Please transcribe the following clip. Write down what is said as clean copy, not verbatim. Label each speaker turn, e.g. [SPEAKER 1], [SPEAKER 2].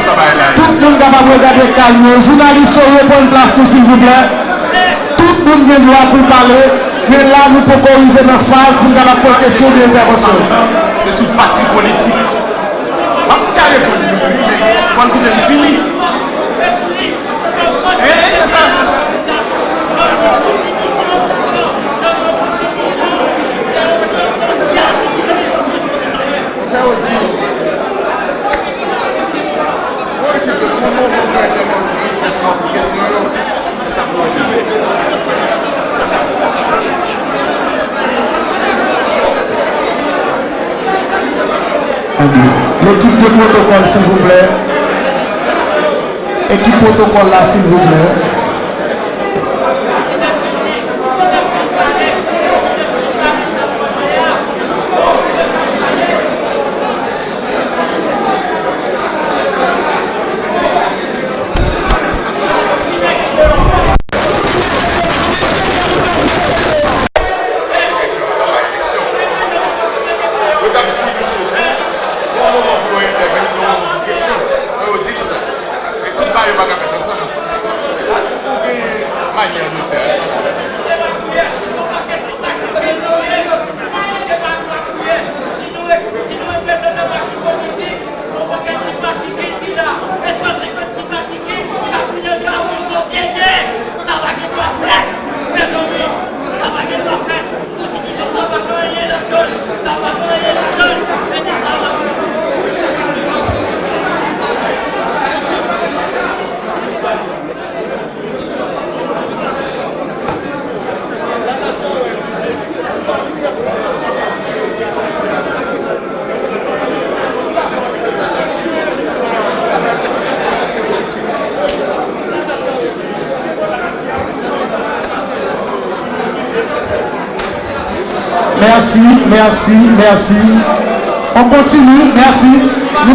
[SPEAKER 1] Tout le monde capable de regarder calme. Journalistes, prendre place pour s'il vous plaît. Tout le monde a le droit pour parler. Mais là, nous pouvons arriver dans la phase pour nous avoir une question d'intervention.
[SPEAKER 2] C'est sous parti politique. Quand vous êtes fini. C'est ça.
[SPEAKER 1] L'équipe de protocole, s'il vous plaît. Équipe protocole là, s'il vous plaît. Merci. On continue, merci.